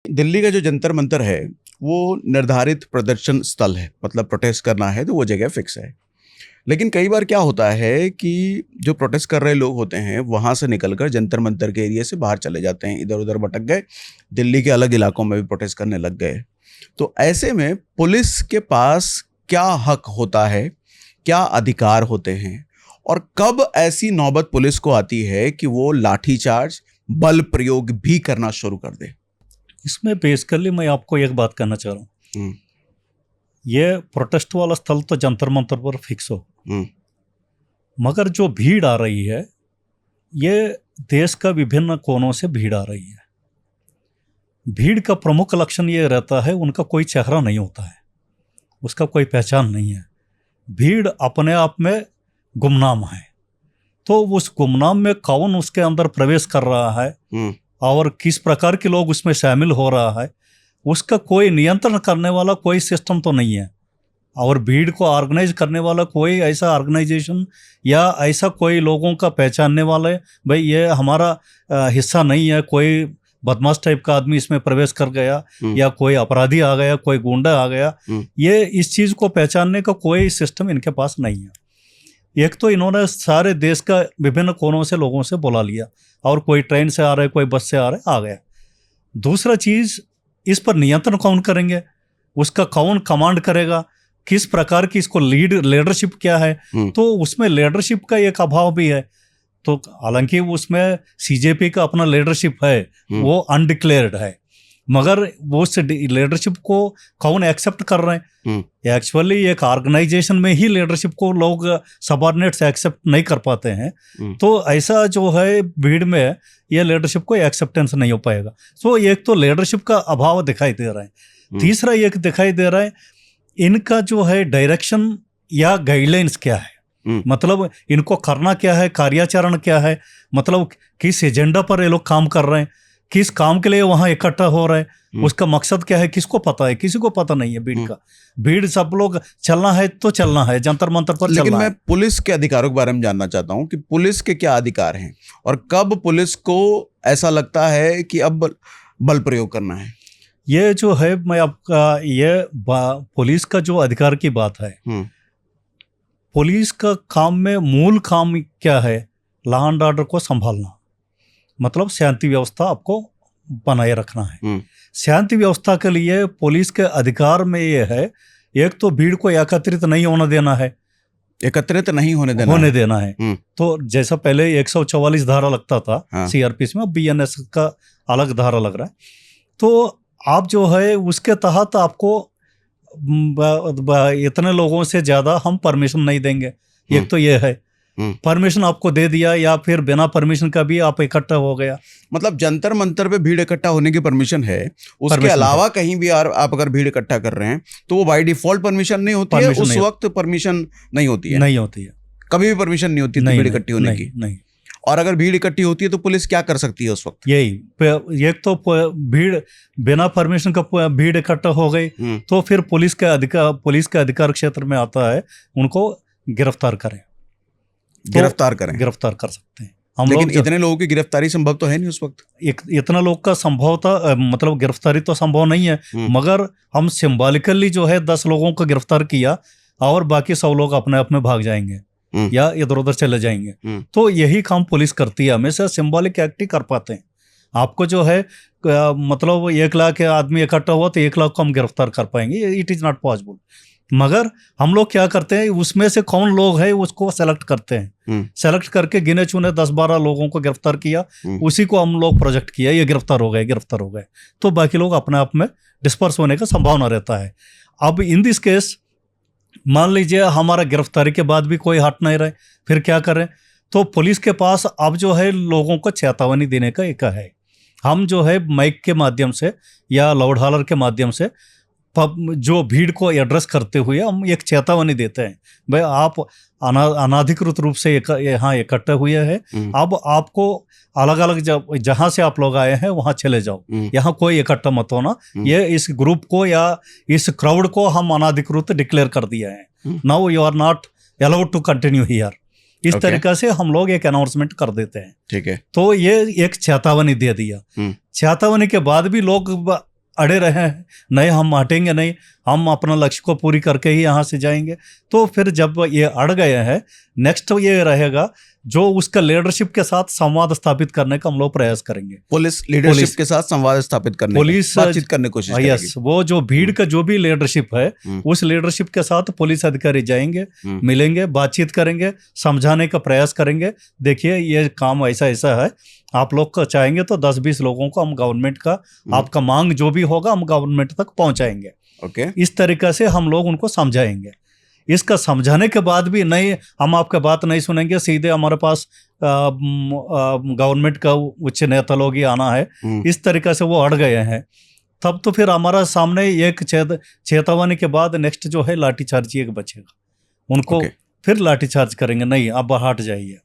दिल्ली का जो जंतर मंतर है वो निर्धारित प्रदर्शन स्थल है, मतलब प्रोटेस्ट करना है तो वो जगह फिक्स है। लेकिन कई बार क्या होता है कि जो प्रोटेस्ट कर रहे लोग होते हैं वहाँ से निकलकर जंतर मंतर के एरिया से बाहर चले जाते हैं, इधर उधर भटक गए, दिल्ली के अलग इलाकों में भी प्रोटेस्ट करने लग गए। तो ऐसे में पुलिस के पास क्या हक होता है, क्या अधिकार होते हैं, और कब ऐसी नौबत पुलिस को आती है कि वो लाठीचार्ज, बल प्रयोग भी करना शुरू कर दे? इसमें बेसिकली मैं आपको एक बात कहना चाह रहा हूँ, ये प्रोटेस्ट वाला स्थल तो जंतर मंतर पर फिक्स हो, मगर जो भीड़ आ रही है ये देश का विभिन्न कोनों से भीड़ आ रही है। भीड़ का प्रमुख लक्षण ये रहता है उनका कोई चेहरा नहीं होता है, उसका कोई पहचान नहीं है। भीड़ अपने आप में गुमनाम है, तो उस गुमनाम में कौन उसके अंदर प्रवेश कर रहा है और किस प्रकार के लोग उसमें शामिल हो रहा है, उसका कोई नियंत्रण करने वाला कोई सिस्टम तो नहीं है। और भीड़ को ऑर्गेनाइज करने वाला कोई ऐसा ऑर्गेनाइजेशन या ऐसा कोई लोगों का पहचानने वाला है, भाई ये हमारा हिस्सा नहीं है, कोई बदमाश टाइप का आदमी इसमें प्रवेश कर गया या कोई अपराधी आ गया, कोई गुंडा आ गया, ये इस चीज़ को पहचानने का कोई सिस्टम इनके पास नहीं है। एक तो इन्होंने सारे देश का विभिन्न कोनों से लोगों से बुला लिया, और कोई ट्रेन से आ रहा है, कोई बस से आ रहा है, आ गया। दूसरा चीज़, इस पर नियंत्रण कौन करेंगे, उसका कौन कमांड करेगा, किस प्रकार की इसको लीडरशिप क्या है, तो उसमें लीडरशिप का एक अभाव भी है। तो हालांकि उसमें सीजेपी का अपना लीडरशिप है, वो अनडिक्लेयर्ड है, मगर वो उस लीडरशिप को कौन एक्सेप्ट कर रहे हैं? एक्चुअली एक ऑर्गेनाइजेशन में ही लीडरशिप को लोग सबऑर्डिनेट से एक्सेप्ट नहीं कर पाते हैं, तो ऐसा जो है भीड़ में ये लीडरशिप को एक्सेप्टेंस नहीं हो पाएगा। सो एक तो लीडरशिप का अभाव दिखाई दे रहा है। तीसरा एक दिखाई दे रहा है इनका जो है डायरेक्शन या गाइडलाइंस क्या है, मतलब इनको करना क्या है, कार्याचरण क्या है, मतलब किस एजेंडा पर ये लोग काम कर रहे हैं, किस काम के लिए वहां इकट्ठा हो रहे हैं, उसका मकसद क्या है, किसको पता है? किसी को पता नहीं है भीड़ का। भीड़ सब लोग चलना है तो चलना है, जंतर मंतर पर चलना है। लेकिन मैं पुलिस के अधिकारों के बारे में जानना चाहता हूं कि पुलिस के क्या अधिकार हैं और कब पुलिस को ऐसा लगता है कि अब बल प्रयोग करना है? ये जो है, मैं आपका ये पुलिस का जो अधिकार की बात है, पुलिस का काम में मूल काम क्या है? लॉ एंड ऑर्डर को संभालना, मतलब शांति व्यवस्था आपको बनाए रखना है। शांति व्यवस्था के लिए पुलिस के अधिकार में ये है, एक तो भीड़ को एकत्रित नहीं होने देना है, एकत्रित नहीं होने देना है। तो जैसा पहले 144 धारा लगता था सीआरपीसी में, बीएनएस का अलग धारा लग रहा है। तो आप जो है उसके तहत आपको इतने लोगों से ज्यादा हम परमिशन नहीं देंगे। एक तो ये है, परमिशन आपको दे दिया, या फिर बिना परमिशन का भी आप इकट्ठा हो गया। मतलब जंतर मंतर पे भीड़ इकट्ठा होने की परमिशन है, उसके अलावा कहीं भी आप अगर भीड़ इकट्ठा कर रहे हैं तो वो बाय डिफॉल्ट परमिशन नहीं होती है, उस वक्त परमिशन नहीं होती है, कभी भी परमिशन नहीं होती भीड़ इकट्ठी होने की। नहीं। और अगर भीड़ इकट्ठी होती है तो पुलिस क्या कर सकती है उस वक्त? यही एक तो भीड़ बिना परमिशन का भीड़ इकट्ठा हो गई तो फिर पुलिस के अधिकार क्षेत्र में आता है उनको गिरफ्तार करें। गिरफ्तार कर सकते हैं हम। लेकिन इतने लोगों की गिरफ्तारी संभव तो है नहीं उस वक्त। इतना लोग का संभव था, मतलब गिरफ्तारी तो संभव नहीं है, मगर हम सिंबॉलिकली जो है 10 लोगों को गिरफ्तार किया और बाकी 100 लोग अपने आप में भाग जाएंगे या इधर उधर चले जाएंगे। तो यही काम पुलिस करती है, हमेशा सिंबॉलिक एक्ट ही कर पाते हैं। आपको जो है मतलब 1 लाख आदमी इकट्ठा हुआ तो 1 लाख को हम गिरफ्तार कर पाएंगे, इट इज नॉट पॉसिबल। मगर हम लोग क्या करते हैं, उसमें से कौन लोग है उसको सेलेक्ट करते हैं, सेलेक्ट करके गिने चुने 10-12 लोगों को गिरफ्तार किया, उसी को हम लोग प्रोजेक्ट किया, ये गिरफ्तार हो गए, तो बाकी लोग अपने आप में डिस्पर्स होने का संभावना रहता है। अब इन दिस केस मान लीजिए हमारा गिरफ्तारी के बाद भी कोई हट नहीं रहे, फिर क्या करें? तो पुलिस के पास अब जो है लोगों को चेतावनी देने का एक है, हम जो है माइक के माध्यम से या लाउड हॉलर के माध्यम से जो भीड़ को एड्रेस करते हुए हम एक चेतावनी देते हैं, भाई आप अनाधिकृत रूप से यहाँ इकट्ठे हुए हैं, अब आपको अलग अलग जहाँ से आप लोग आए हैं वहाँ चले जाओ, यहाँ कोई इकट्ठा मत होना। ये इस ग्रुप को या इस क्राउड को हम अनाधिकृत डिक्लेयर कर दिया है, now you are not allowed to continue here. इस तरीके से हम लोग एक अनाउंसमेंट कर देते हैं। ठीक है। तो ये एक चेतावनी दे दिया। चेतावनी के बाद भी लोग अड़े रहे हैं, नहीं हम हटेंगे नहीं, हम अपना लक्ष्य को पूरी करके ही यहाँ से जाएंगे। तो फिर जब ये अड़ गए हैं, नेक्स्ट ये रहेगा जो उसका लीडरशिप के साथ संवाद स्थापित करने का हम लोग प्रयास करेंगे। पुलिस लीडरशिप के साथ संवाद स्थापित करने पुलिस बातचीत करने की कोशिश करेगी। यस, वो जो भीड़ का जो भी लीडरशिप है उस लीडरशिप के साथ पुलिस अधिकारी जाएंगे, मिलेंगे, बातचीत करेंगे, समझाने का प्रयास करेंगे। देखिए ये काम ऐसा ऐसा है, आप लोग का चाहेंगे तो 10-20 लोगों को हम गवर्नमेंट का, आपका मांग जो भी होगा हम गवर्नमेंट तक पहुंचाएंगे। ओके, इस तरीके से हम लोग उनको समझाएंगे। इसका समझाने के बाद भी नहीं, हम आपका बात नहीं सुनेंगे, सीधे हमारे पास गवर्नमेंट का उच्च नेता लोग ही आना है, इस तरीके से वो अड़ गए हैं, तब तो फिर हमारा सामने एक चेतावनी के बाद नेक्स्ट जो है लाठीचार्ज एक बचेगा। उनको फिर लाठीचार्ज करेंगे, नहीं अब हट जाइए।